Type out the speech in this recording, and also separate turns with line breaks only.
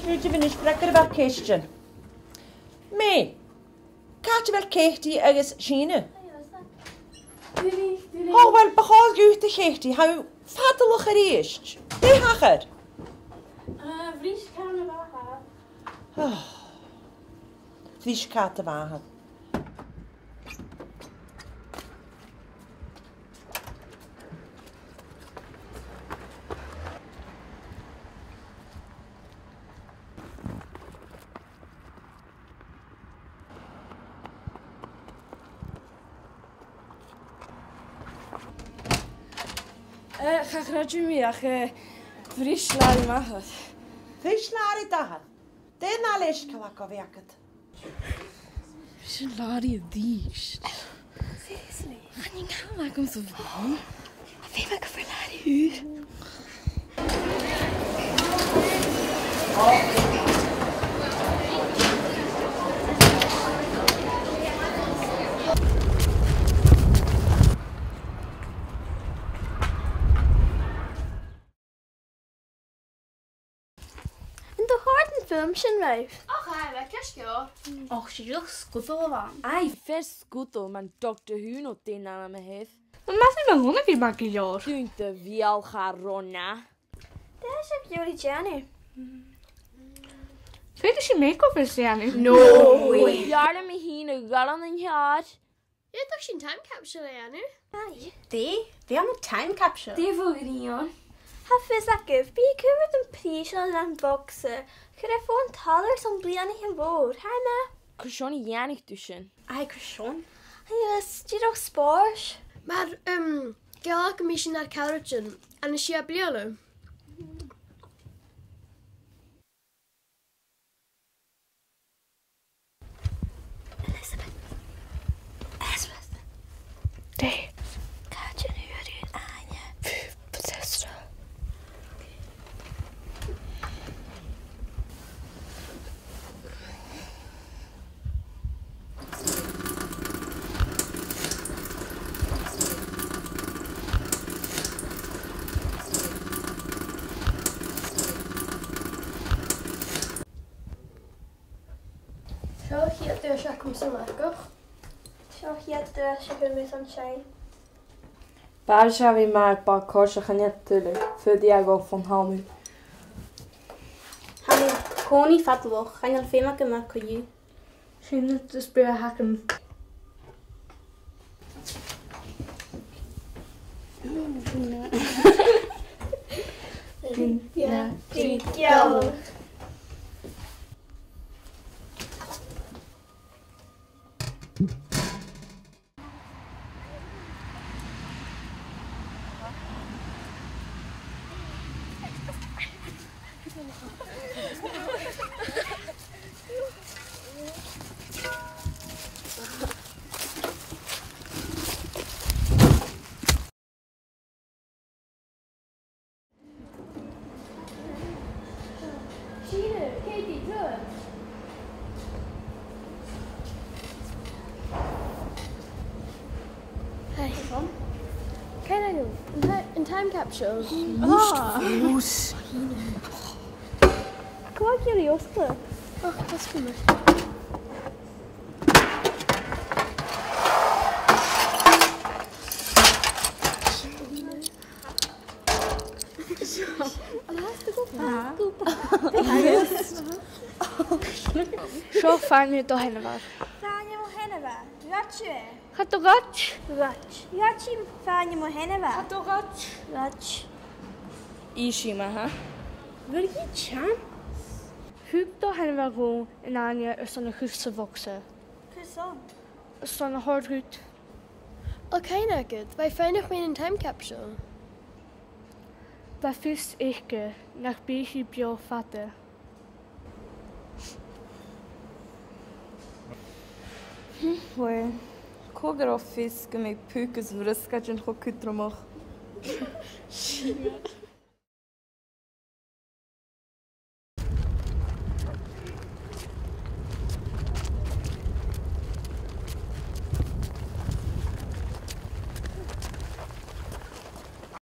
Snúte bhí is brecar bhar céistin. Mé, cáte bhfuil céchtí agus síne? Oh, well, beháil gúta chéchtí, ha fadalach ar éist. Dé hachar?
Bhrís cána bhacha.
Bhrís cáta bhacha.
Ga gradje meer, Bhrís lári machad.
Bhrís lári dachad? Dé ná leis chalach go bhéacad.
Bhrís lári a díist.
Seriously?
Gaan je gaan maken om te vallen?
Wie maakt voor lári uur? Film sin raibh.
Ach, I like this girl.
Och, si just scutal bhain.
Ai, fer scutal man Dr. Huno dyn am a hef.
Maar mas ni mewn hwnna fi mag i lior.
Dwi'n dy fial charona.
Da is heb jullie Jenny. Weet je make-up is Jenny?
No way.
Jarle me heen a galan in jaar.
Yeah, toch geen time capsule, Anu?
Ai.
They are not time capsule.
Die voor Grion. Ha fys a gyf, bi cywrdd yn pris o'n lan boxer. Gyda ffôn taler son blian i hyn fawr. Hai me?
Kushoni janig tussen.
Ai, Christian.
Yes, di doch spors.
Maar, gel ik misschien naar Calriton en is je op jullie?
Elizabeth. Die. Kaatje nu erin aan je. Bethesda.
Zo, hier de zak komt zo lekker.
Zo, hier de sugar met zo'n chai.
Waar zou we maar paar korsen gaan net tullen. Voor die go van Halmu.
Honey, Coney Fatloch. Gaan jullie veel maken met koeien?
Zien het dus bij hakken.
Ja,
Ja.
Katie, good. Hey. Can I go? In time capsule.
Oes.
Kom op jullie osten.
Oh, dat is goed.
Zo fijn je toch heen was. Fijn je moet heen was. Ratje. Gaat toch rat? Rat. Ratje fijn je moet heen was. Gaat toch rat? Rat.
Ishima, ha?
Wil je tjan? Huub toch heen was gewoon en aan je is dan een guste voksen. Gezond. Is dan een hard goed.
Okay, na good. Wij vinden gewoon in time capsule.
Dat vis ik naar beetje bio vatten.
Wel, koger of fisk met puikes vriskatje en goed kutromach.